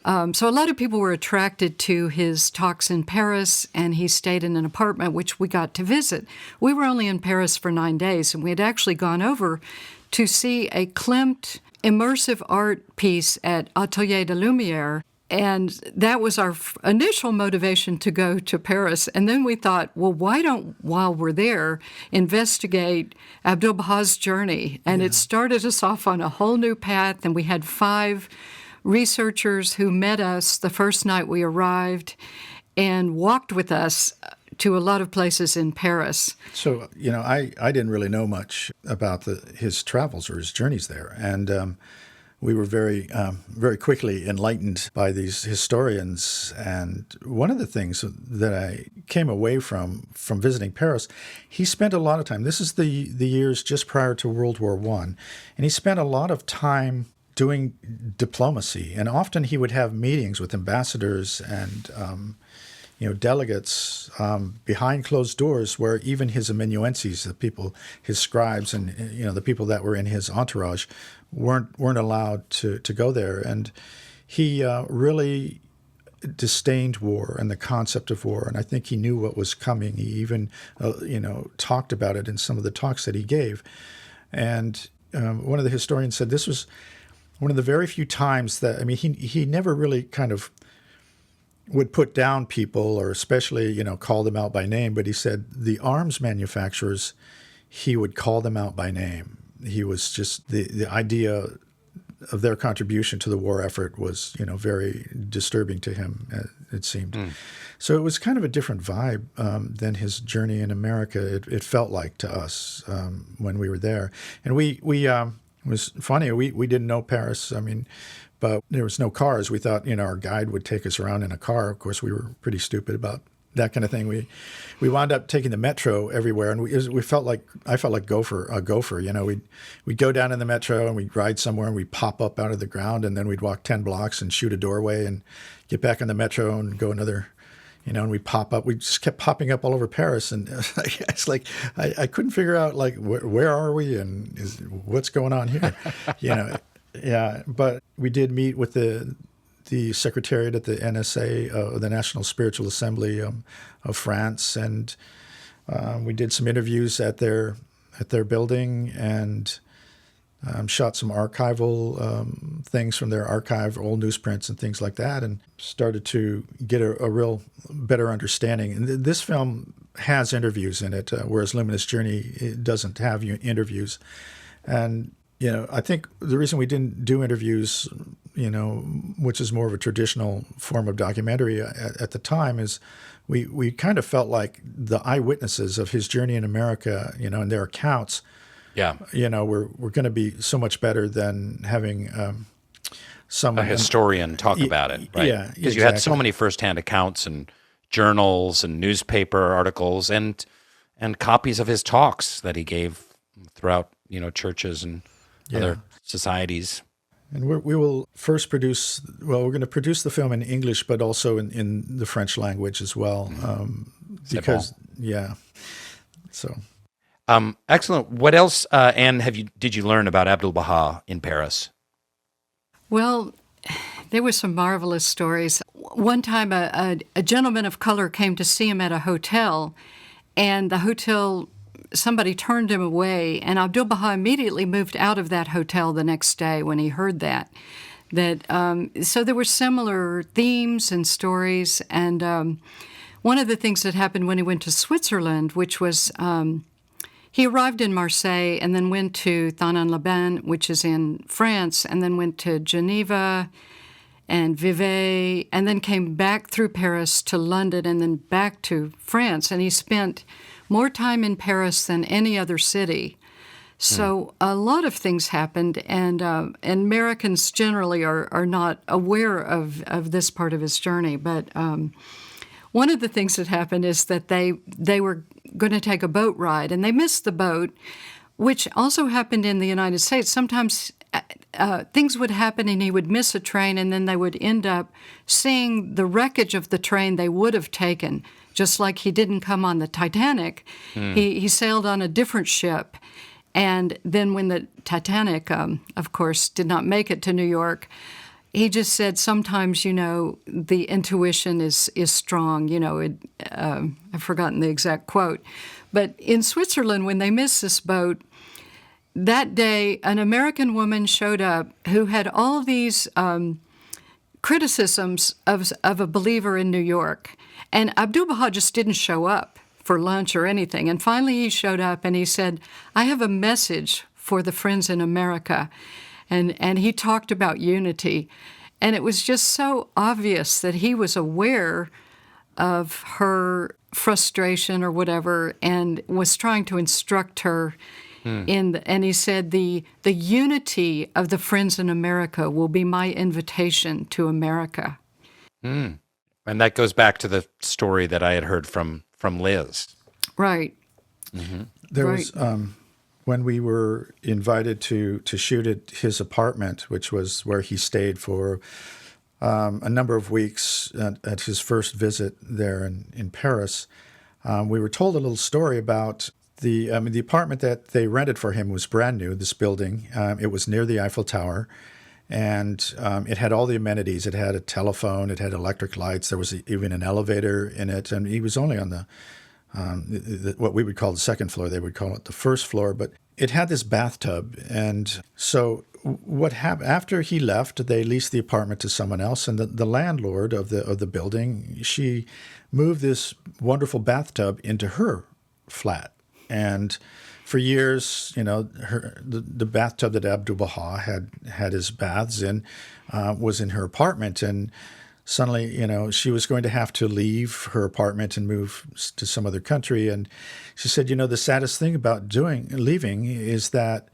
So a lot of people were attracted to his talks in Paris, and he stayed in an apartment, which we got to visit. We were only in Paris for 9 days, and we had actually gone over to see a Klimt immersive art piece at Atelier de Lumière. And that was our initial motivation to go to Paris. And then we thought, well, why don't, while we're there, investigate Abdu'l-Baha's journey? And it started us off on a whole new path. And we had 5 researchers who met us the first night we arrived and walked with us to a lot of places in Paris. So, I didn't really know much about his travels or his journeys there. And we were very quickly enlightened by these historians. And one of the things that I came away from visiting Paris, he spent a lot of time. This is the years just prior to World War I. And he spent a lot of time doing diplomacy. And often he would have meetings with ambassadors and delegates behind closed doors, where even his amanuenses, the people, his scribes, and the people that were in his entourage, weren't allowed to go there. And he really disdained war and the concept of war, and I think he knew what was coming. He even talked about it in some of the talks that he gave. And one of the historians said this was one of the very few times that, he never really kind of would put down people, or especially, call them out by name. But he said the arms manufacturers, he would call them out by name. He was just, the idea of their contribution to the war effort was, very disturbing to him, it seemed. So it was kind of a different vibe than his journey in America. It felt like to us when we were there. And we it was funny, we didn't know Paris. But there was no cars. We thought, our guide would take us around in a car. Of course, we were pretty stupid about that kind of thing. We wound up taking the metro everywhere, and I felt like a gopher. We'd go down in the metro and we'd ride somewhere and we'd pop up out of the ground, and then we'd walk 10 blocks and shoot a doorway and get back on the metro and go another. And we pop up. We just kept popping up all over Paris, and it's like I couldn't figure out where are we and what's going on here, Yeah, but we did meet with the secretariat at the NSA, the National Spiritual Assembly of France, and we did some interviews at their building, and shot some archival things from their archive, old newsprints and things like that, and started to get a real better understanding. And this film has interviews in it, whereas Luminous Journey, it doesn't have interviews. And I think the reason we didn't do interviews, which is more of a traditional form of documentary at the time, is we kind of felt like the eyewitnesses of his journey in America, and their accounts, were going to be so much better than having a historian talk about it, right? Yeah, because you had so many firsthand accounts and journals and newspaper articles and copies of his talks that he gave throughout, churches and other societies. And we will first we're going to produce the film in English, but also in the French language as well. Because, so. Excellent. What else, Anne, did you learn about Abdu'l-Baha in Paris? Well, there were some marvelous stories. One time a gentleman of color came to see him at a hotel, and the hotel, somebody turned him away, and Abdu'l-Baha immediately moved out of that hotel the next day when he heard that. So there were similar themes and stories, and one of the things that happened when he went to Switzerland, which was he arrived in Marseille and then went to Thonon-les-Bains, which is in France, and then went to Geneva and Vevey, and then came back through Paris to London and then back to France, and he spent more time in Paris than any other city. So a lot of things happened, and Americans generally are not aware of this part of his journey. But one of the things that happened is that they were going to take a boat ride, and they missed the boat, which also happened in the United States. Sometimes things would happen and he would miss a train, and then they would end up seeing the wreckage of the train they would have taken. Just like he didn't come on the Titanic, he sailed on a different ship. And then when the Titanic, of course, did not make it to New York, he just said sometimes, the intuition is strong. I've forgotten the exact quote. But in Switzerland, when they missed this boat, that day an American woman showed up who had all these criticisms of a believer in New York. And Abdu'l-Baha just didn't show up for lunch or anything. And finally he showed up and he said, I have a message for the friends in America. And he talked about unity. And it was just so obvious that he was aware of her frustration or whatever and was trying to instruct her and he said the unity of the friends in America will be my invitation to America. And that goes back to the story that I had heard from Liz. Right. Mm-hmm. There was when we were invited to shoot at his apartment, which was where he stayed for a number of weeks at his first visit there in Paris. We were told a little story about the apartment that they rented for him was brand new, this building. It was near the Eiffel Tower, and it had all the amenities. It had a telephone, it had electric lights, there was even an elevator in it, and he was only on the what we would call the second floor. They would call it the first floor, but it had this bathtub. And so what happened after he left, they leased the apartment to someone else, and the landlord of the building, she moved this wonderful bathtub into her flat. And for years, the bathtub that Abdu'l-Baha had his baths in was in her apartment. And suddenly, she was going to have to leave her apartment and move to some other country. And she said, the saddest thing about leaving is that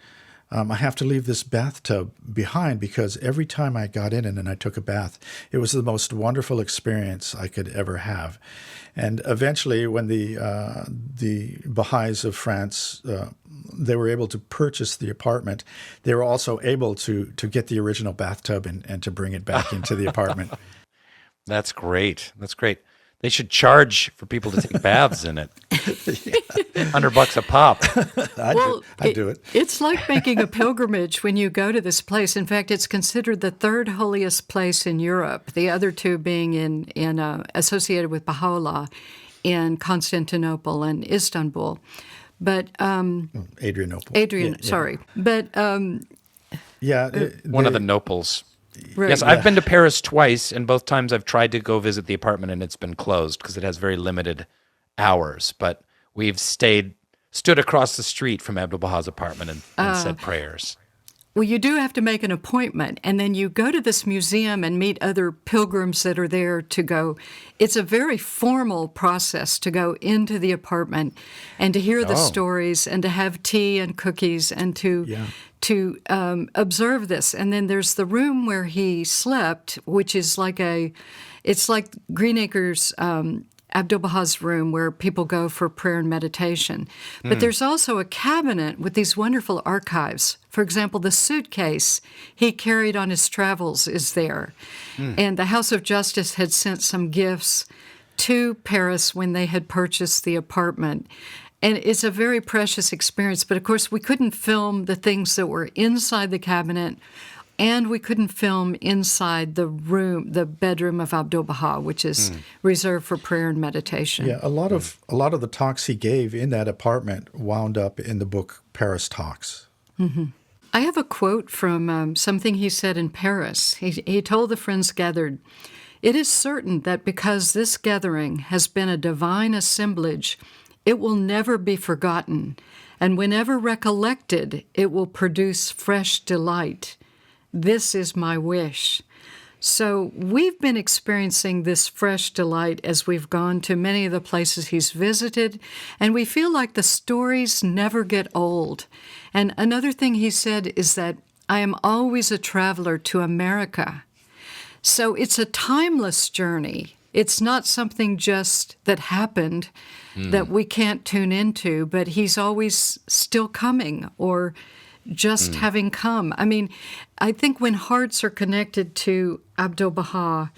I have to leave this bathtub behind, because every time I got in it and I took a bath, it was the most wonderful experience I could ever have. And eventually, when the Baha'is of France, they were able to purchase the apartment, they were also able to get the original bathtub and to bring it back into the apartment. That's great. That's great. They should charge for people to take baths in it. $100 a pop. I'd do it. It's like making a pilgrimage when you go to this place. In fact, it's considered the third holiest place in Europe, the other two being associated with Baha'u'llah in Constantinople and Istanbul. But Adrianople. Sorry. But one of the nopals. Right. Yes, I've been to Paris twice, and both times I've tried to go visit the apartment, and it's been closed because it has very limited hours. But we've stood across the street from Abdu'l-Baha's apartment and said prayers. Well, you do have to make an appointment, and then you go to this museum and meet other pilgrims that are there to go. It's a very formal process to go into the apartment and to hear the stories and to have tea and cookies and to observe this. And then there's the room where he slept, which is it's like Greenacre's Abdu'l-Baha's room where people go for prayer and meditation. But there's also a cabinet with these wonderful archives. For example, the suitcase he carried on his travels is there. And the House of Justice had sent some gifts to Paris when they had purchased the apartment. And it's a very precious experience. But of course, we couldn't film the things that were inside the cabinet, and we couldn't film inside the bedroom of Abdu'l-Baha, which is reserved for prayer and meditation. Yeah, a lot of the talks he gave in that apartment wound up in the book Paris Talks. Mm-hmm. I have a quote from something he said in Paris. He told the friends gathered, "It is certain that because this gathering has been a divine assemblage, it will never be forgotten, and whenever recollected, it will produce fresh delight. This is my wish." So we've been experiencing this fresh delight as we've gone to many of the places he's visited, and we feel like the stories never get old. And another thing he said is that I am always a traveler to America. So it's a timeless journey. It's not something just that happened that we can't tune into, but he's always still coming or just having come. I mean, I think when hearts are connected to Abdu'l-Baha,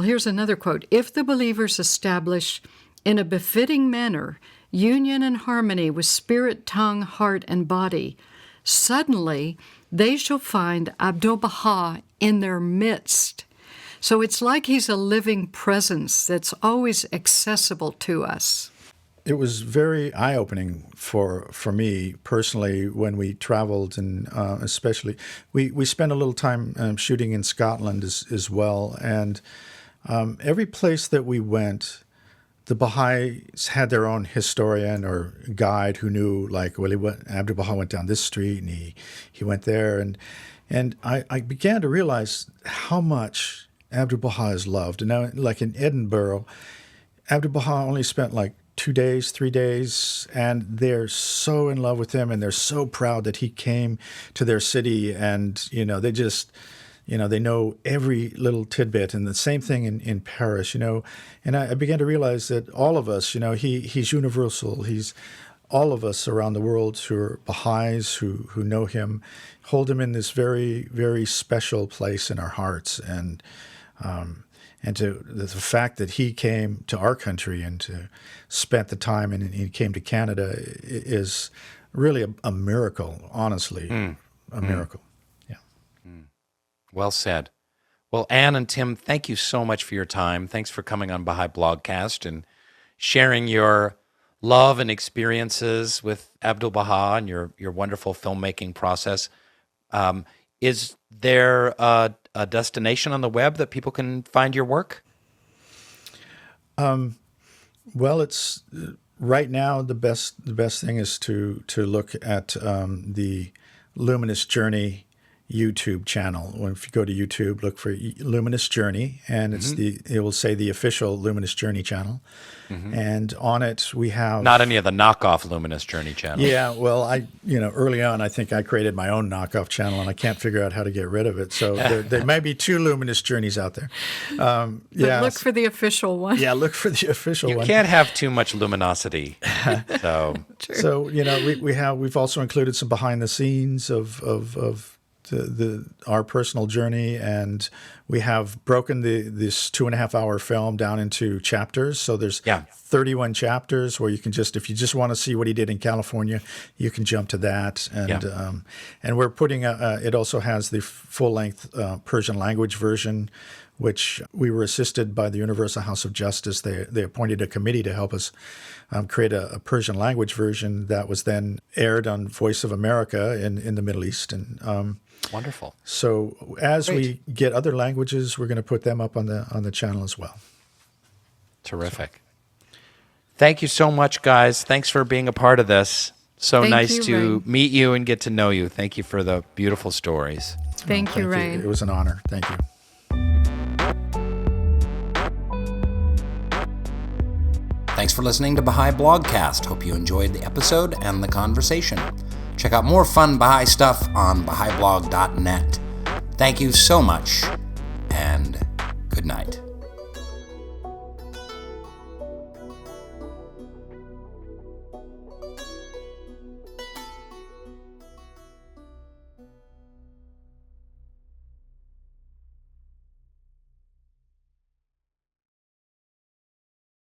here's another quote. "If the believers establish in a befitting manner union and harmony with spirit, tongue, heart, and body, suddenly they shall find Abdu'l-Baha in their midst." So it's like he's a living presence that's always accessible to us. it was very eye-opening for me personally when we traveled, and especially we spent a little time shooting in Scotland as well, and every place that we went, the Baha'is had their own historian or guide who knew, like, well, Abdu'l-Baha went down this street and he went there, and I began to realize how much Abdu'l-Baha is loved. And now, like in Edinburgh, Abdu'l-Baha only spent like 2 days, 3 days, and they're so in love with him, and they're so proud that he came to their city, and they just, they know every little tidbit. And the same thing in Paris, and I began to realize that all of us, he's universal. He's all of us around the world who are Baha'is, who know him, hold him in this very, very special place in our hearts. And to the fact that he came to our country and to spent the time and he came to Canada is really a miracle, honestly, a miracle. Yeah. Well said. Well, Ann and Tim, thank you so much for your time. Thanks for coming on Baha'i Blogcast and sharing your love and experiences with Abdu'l-Baha and your wonderful filmmaking process. Is there a destination on the web that people can find your work? Well, it's right now the best thing is to look at the Luminous Journey YouTube channel. If you go to YouTube, look for Luminous Journey, and it will say the official Luminous Journey channel. And on it we have not any of the knockoff Luminous Journey channels. Yeah, well, early on I think I created my own knockoff channel, and I can't figure out how to get rid of it. So there may be 2 Luminous Journeys out there. But look for the official one. Yeah, look for the official one. You can't have too much luminosity. So True. So we've also included some behind the scenes of our personal journey, and we have broken this 2.5-hour film down into chapters. So there's 31 chapters where you can if you just want to see what he did in California, you can jump to that. And and we're putting it also has the full-length Persian language version, which we were assisted by the Universal House of Justice. They appointed a committee to help us create a Persian language version that was then aired on Voice of America in the Middle East. And wonderful. So as we get other languages, we're going to put them up on the channel as well. Terrific. Thank you so much, guys. Thanks for being a part of this. So nice to meet you and get to know you. Thank you for the beautiful stories. Thank you, Rainn. It was an honor. Thank you. Thanks for listening to Baha'i Blogcast. Hope you enjoyed the episode and the conversation. Check out more fun Baha'i stuff on Baha'iBlog.net. Thank you so much, and good night.